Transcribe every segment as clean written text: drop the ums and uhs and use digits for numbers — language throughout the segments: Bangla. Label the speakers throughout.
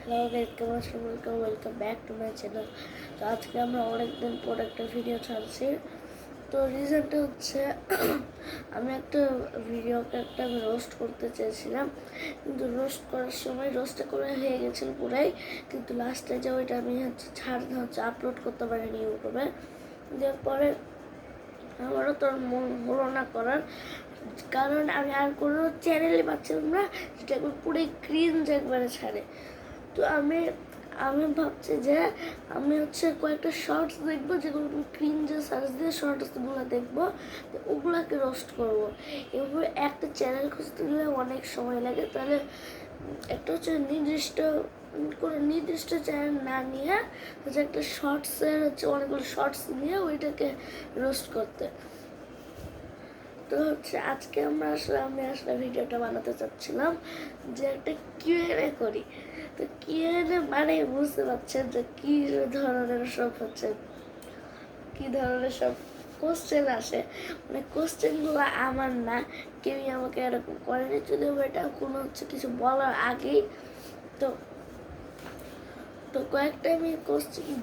Speaker 1: হ্যালো গাইস, কেমন আছেন? Welcome back to my channel. তো আজকে আমরা অনেকদিন পর একটা ভিডিও ছাড়ছি। তো রিজনটা হচ্ছে আমি একটা রোস্ট করতে চেয়েছিলাম, কিন্তু রোস্ট করার সময় রোস্টটা করে হয়ে গেছিল পুরাই, কিন্তু লাস্টে যে ওইটা আমি আপলোড করতে পারিনি ইউটিউবে। দেওয়ার পরে আমারও তোর মন হলো না করার, কারণ আমি আর কোনো চ্যানেলে পাচ্ছিলাম না যেটা একবার পুরো ক্রিঞ্জ একবারে ছাড়ে। তো আমি আমি ভাবছি যে আমি কয়েকটা শর্টস দেখবো, যেগুলো আমি ক্রিঞ্জে সার্চ দিয়ে শর্টসগুলো দেখবো, তো ওগুলাকে রোস্ট করবো। এবার একটা চ্যানেল খুঁজতে গেলে অনেক সময় লাগে, তাহলে একটা কোনো নির্দিষ্ট চ্যানেল না নিয়ে একটা শর্টসের অনেকগুলো শর্টস নিয়ে ওইটাকে রোস্ট করতে। তো আজকে আমি আসলে ভিডিওটা বানাতে চাচ্ছিলাম যে একটা কিউএনএ করি। তো কিউএনএ মানে বুঝতে পারছেন যে কি ধরনের সব কোশ্চেন আসে। মানে কোশ্চেনগুলো আমার না, কেউই আমাকে এরকম করেনি, যদিও এটা কোনো কিছু বলার আগেই। তো তো কয়েকটা আমি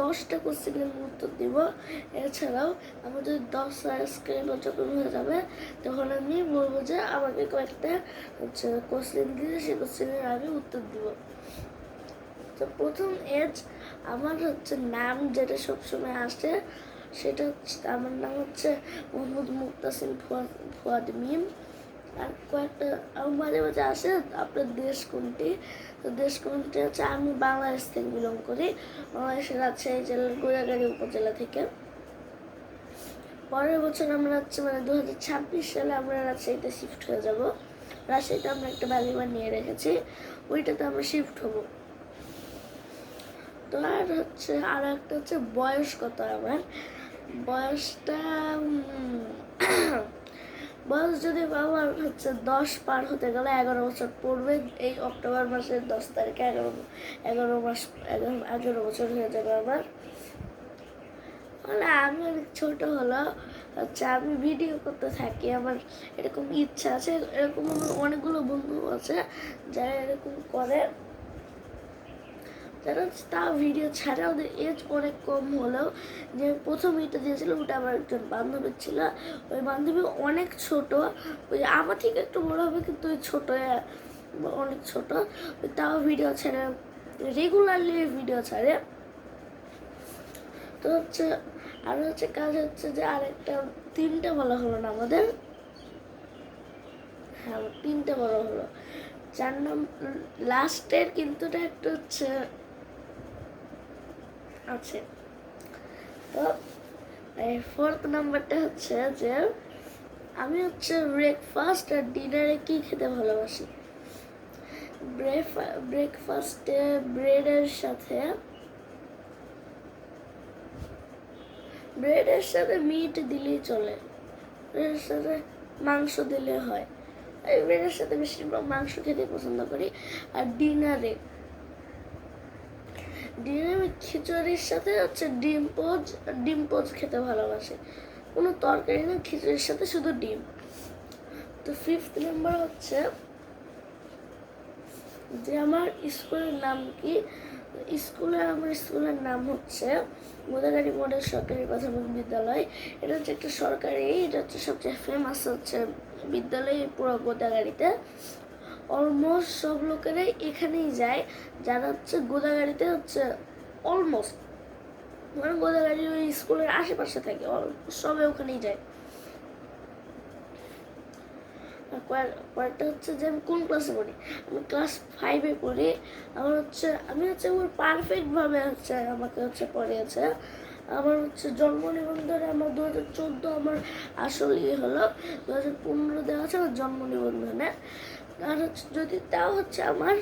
Speaker 1: 10টা কোশ্চেনের উত্তর দিব। এছাড়াও আমার যদি 10 সাবস্ক্রাইবার যখন হয়ে যাবে, তখন আমি বলবো যে আমাকে কয়েকটা কোশ্চেন দিলে সেই কোশ্চেনের আমি উত্তর দিব। তো প্রথম আমার নাম যেটা সবসময় আসে, সেটা আমার নাম মোহাম্মদ মুক্তাসিম ফুয়াদ মিম। আর কয়েকটা মাঝে মাঝে আসে আপনার দেশ কোনটি। তো দেশ কোনটি আমি বাংলাদেশ থেকে বিলং করি, বাংলাদেশের রাজশাহী জেলার গোদাগাড়ি উপজেলা থেকে। পরের বছর আমরা মানে 2026 সালে আমরা রাজশাহীতে শিফট হয়ে যাব। রাজশাহীতে আমরা একটা বাড়ি বানিয়ে রেখেছি, ওইটাতে আমরা শিফট হব। তো আর একটা বয়স কত আমার। বয়সটা বয়স যদি আমার 10 পার হতে গেলে 11 বছর পড়বে। এই অক্টোবর মাসের 10 তারিখে 11 বছর হয়ে যাবে আমার। মানে আমি অনেক ছোট হলো আমি ভিডিও করতে থাকি, আমার এরকম ইচ্ছা আছে। এরকম আমার অনেকগুলো বন্ধু আছে যারা এরকম করে, যারা তাও ভিডিও ছাড়ে। ওদের এজ অনেক কম হলেও, যে প্রথম এটা দিয়েছিল ওটা আমার একজন বান্ধবীর ছিল। ওই বান্ধবী অনেক ছোট, ওই আমার থেকে একটু বড় হবে, কিন্তু ওই অনেক ছোট। ওই তাও ভিডিও ছাড়ে, রেগুলারলি ভিডিও ছাড়ে। তো আরও কাজ যে আরেকটা 3টে বলা হলো না আমাদের। হ্যাঁ, 3টে বলা হলো। 4 নম্বর লাস্টের কিন্তু একটা আছে। তো 4th নাম্বারটা যে আমি ব্রেকফাস্ট আর ডিনারে কি খেতে ভালোবাসি। ব্রেকফাস্টে ব্রেডের সাথে মিট দিলেই চলে, ব্রেডের সাথে মাংস দিলে হয়। এই ব্রেডের সাথে বেশিরভাগ মাংস খেতে পছন্দ করি। আর ডিনারে আমি খিচুড়ির সাথে ডিম পোজ খেতে ভালোবাসি। কোনো তরকারি না, খিচুড়ির সাথে শুধু ডিম। তো 5th নাম্বার যে আমার স্কুলের নাম কি। আমার স্কুলের নাম গোদাগাড়ি মডেল সরকারি প্রাথমিক বিদ্যালয়। এটা একটা সরকারি, এটা সবচেয়ে ফেমাস বিদ্যালয় পুরো গোদাগাড়িতে। অলমোস্ট সব লোকেরাই এখানেই যায়, যারা গোদাগাড়িতে অলমোস্ট মানে গোদাগাড়ি ওই স্কুলের আশেপাশে থাকে, সবাই ওখানেই যায়। কয়েকটা যে আমি কোন ক্লাসে পড়ি। আমি ক্লাস 5-এ পড়ি। আমার আমি ওর পারফেক্টভাবে আমাকে পড়িয়েছে। আমার জন্ম নিবন্ধনে আমার 2014 আমার আসল হলো, 2015 দেওয়া আছে আমার জন্ম নিবন্ধনে। আর যদি তাও আমার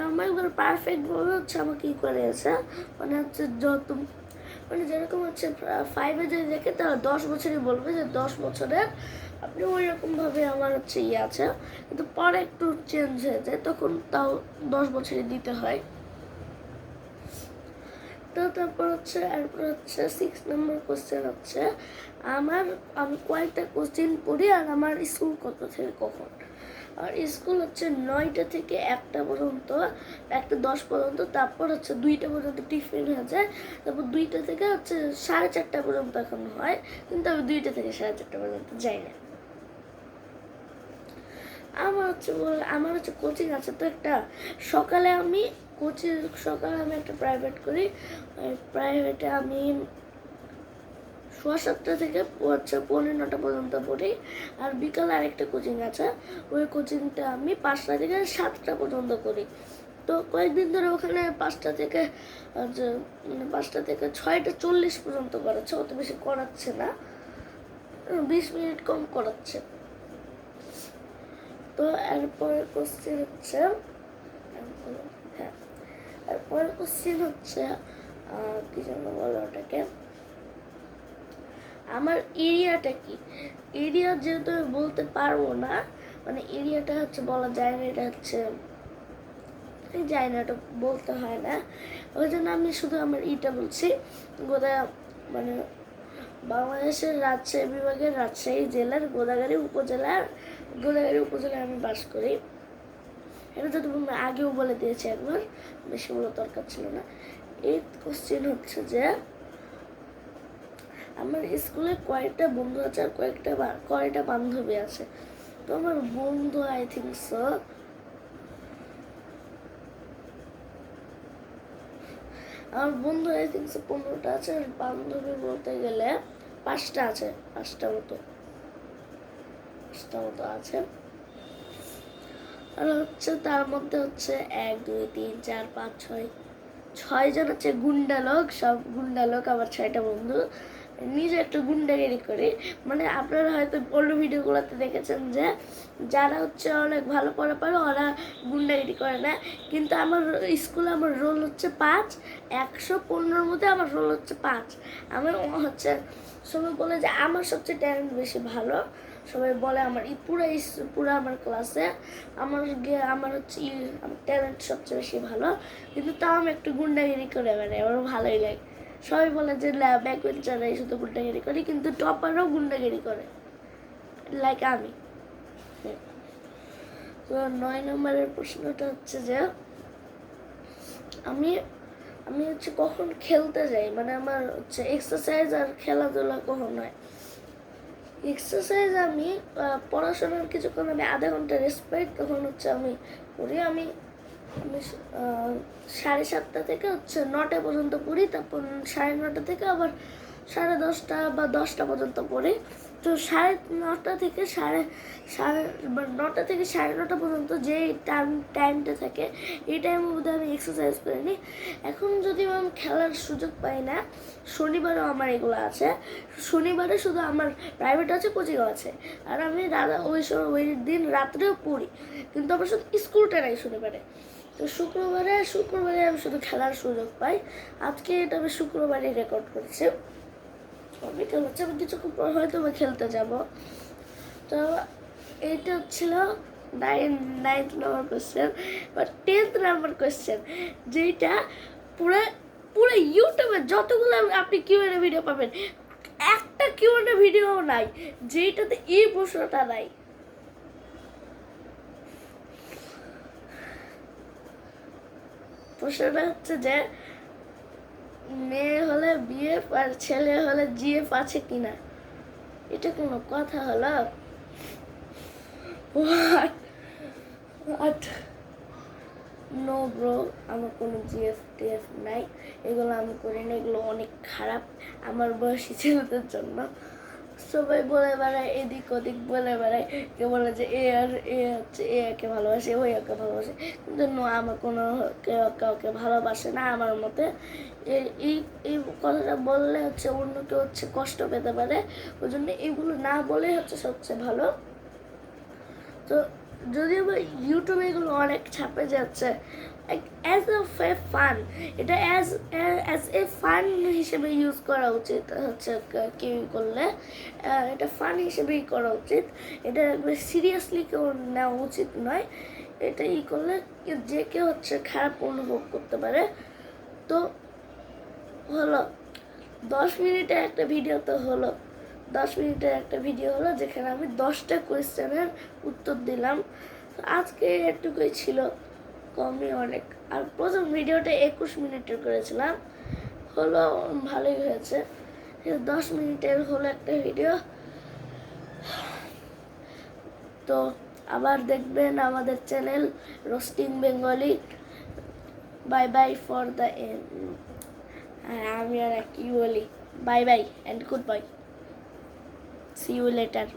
Speaker 1: আমার একবার পারফেক্টভাবে আমাকে করিয়েছে। মানে মানে যেরকম 5-এ যে দেখে তারা 10 বছরই বলবে যে 10 বছরের আপনি ওই রকমভাবে আমার আছে, কিন্তু পরে একটু চেঞ্জ হয়ে যায়, তখন তাও 10 বছরই দিতে হয়। তো তারপর এরপর 6 নম্বর কোশ্চেন আমি কয়েকটা কোশ্চেন পড়ি আর আমার স্কুল কত থেকে কখন। আর স্কুল হচ্ছে 9টা থেকে 1টা পর্যন্ত, 1টা 10 পর্যন্ত, তারপর হচ্ছে 2টা পর্যন্ত টিফিন হয়ে যায়, তারপর 2টা থেকে হচ্ছে 4:30 পর্যন্ত এখন হয়, কিন্তু আমি 2টা থেকে 4:30 পর্যন্ত যাই না। আমার হচ্ছে কোচিং আছে তো একটা, সকালে আমি একটা প্রাইভেট করি। প্রাইভেটে আমি 7:30 থেকে হচ্ছে 9:45 পর্যন্ত পড়ি। আর বিকালে আরেকটা কোচিং আছে, ওই কোচিংটা আমি 5টা থেকে 7টা পর্যন্ত করি। তো কয়েকদিন ধরে ওখানে 5টা থেকে 6:40 পর্যন্ত করাচ্ছে, অত বেশি করাচ্ছে না, 20 মিনিট কম করাচ্ছে। তো এরপরের কোশ্চেন হচ্ছে, কি যেন বলো ওটাকে, আমার এরিয়াটা কি। এরিয়া যেহেতু আমি বলতে পারবো না, মানে এরিয়াটা হচ্ছে বলা যায় না, এটা হচ্ছে যায় না, এটা বলতে হয় না, ওই জন্য আমি শুধু আমার বলছি। মানে বাংলাদেশের রাজশাহী বিভাগের রাজশাহী জেলার গোদাগাড়ী উপজেলায় আমি বাস করি। এটা তো তুমি আগেও বলে দিয়েছি একবার, বেশি বলার দরকার ছিল না। এই কোশ্চেন হচ্ছে যে আমার স্কুলে কয়েকটা বন্ধু আছে আর কয়েকটা বান্ধবী আছে। তো আমার বন্ধু আই থিঙ্ক সো 15টা আছে, আর বান্ধবী বলতে গেলে 5টা আছে, 5টা মতো আছে। আর হচ্ছে তার মধ্যে হচ্ছে 1 2 3 4 5 6 জন হচ্ছে গুন্ডা লোক, সব গুন্ডা লোক। আমার 6টা বন্ধু নিজে একটু গুন্ডাগিরি করে, মানে আপনারা হয়তো অন্য ভিডিওগুলোতে দেখেছেন যে যারা হচ্ছে অনেক ভালো পড়া পারে ওরা গুন্ডাগিরি করে না, কিন্তু আমার স্কুলে আমার রোল হচ্ছে 5, 115-র মধ্যে আমার রোল হচ্ছে 5। আমার হচ্ছে সবাই বলে যে আমার সবচেয়ে ট্যালেন্ট বেশি ভালো, সবাই বলে আমার পুরো আমার ক্লাসে আমার হচ্ছে আমার ট্যালেন্ট সবচেয়ে বেশি ভালো, কিন্তু তাও আমি একটু গুন্ডাগিরি করে বেড়াই, আমার ভালোই লাগে। সবাই বলে যে ব্যাকবেঞ্চাররাই শুধু গুন্ডাগিরি করি, কিন্তু টপারও গুন্ডাগিরি করে, লাইক আমি। তো 9 নম্বরের প্রশ্নটা হচ্ছে যে আমি হচ্ছে কখন খেলতে যাই, মানে আমার হচ্ছে এক্সারসাইজ আর খেলাধুলা কখন হয়। এক্সারসাইজ আমি পড়াশোনার কিছুক্ষণ আমি আধা ঘন্টা রেস্ট পাই, তখন হচ্ছে আমি করি। আমি 7:30 থেকে হচ্ছে 9টা পর্যন্ত পড়ি, তারপর 9:30 থেকে আবার 10:30 বা 10টা পর্যন্ত পড়ি। তো 9:30 থেকে 9:30 পর্যন্ত যে টাইমটা থাকে, এই টাইমের মধ্যে আমি এক্সারসাইজ করে নিই। এখন যদি আমি খেলার সুযোগ পাই না, শনিবারও আমার এগুলো আছে, শনিবারে শুধু আমার প্রাইভেট আছে, কোচিংও আছে, আর আমি ওই দিন রাত্রেও পড়ি, কিন্তু আমার শুধু স্কুলটা নাই শনিবারে। তো শুক্রবারে আমি শুধু খেলার সুযোগ পাই। আজকে এটা আমি শুক্রবারে রেকর্ড করছি। বিকেল হচ্ছে, আমি কিছুক্ষণ পর হয়তো আমি খেলতে যাব। তো এইটা হচ্ছিল 9th নম্বর কোয়েশ্চেন। বা 10th নম্বর কোয়েশ্চেন, যেটা পুরো ইউটিউবে যতগুলো আপনি কিউএনএ ভিডিও পাবেন, একটা কিউএনএ ভিডিও নাই যেটাতে এই প্রশ্নটা নাই। প্রশ্নটা হচ্ছে যে মেয়ে হলে বিএফ আর ছেলে হলে জিএফ আছে কিনা। এটা কোনো কথা হলো? নো ব্রো, আমার কোনো জিএফ টিএফ নাই, এগুলো আমি করি না, এগুলো অনেক খারাপ আমার বয়সী ছেলেদের জন্য। সবাই বলে বেড়ায়, এদিক ওদিক বলে বেড়ায়, কেউ বলে যে একে ভালোবাসে, ওই একে ভালোবাসে, কিন্তু আমার কোনো কেউ কাউকে ভালোবাসে না আমার মতে। এই কথাটা বললে হচ্ছে অন্য কেউ হচ্ছে কষ্ট পেতে পারে, ওই জন্য এগুলো না বলে হচ্ছে সবচেয়ে ভালো। তো যদিও বা ইউটিউবে এগুলো অনেক ছাপে যাচ্ছে অ্যাজ এ ফান, এটা অ্যাজ এ ফান হিসেবে ইউজ করা উচিত হচ্ছে। কেউ করলে এটা ফান হিসেবেই করা উচিত, এটা সিরিয়াসলি কেউ নেওয়া উচিত নয়। এটা করলে যে কেউ হচ্ছে খারাপ অনুভব করতে পারে। তো হলো 10 মিনিটের একটা ভিডিও, তো হলো 10 মিনিটের একটা ভিডিও হলো যেখানে আমি 10টা কোয়েশ্চেনের উত্তর দিলাম। তো আজকে এটুকুই ছিল, কমই অনেক। আর প্রথম ভিডিওটা 21 মিনিটের করেছিলাম, হলো ভালোই হয়েছে। 10 মিনিটের হলো একটা ভিডিও। তো আবার দেখবেন আমাদের channel roasting Bengali. Bye bye for the end. আমি আর কি বলি, bye bye and goodbye, see you letter.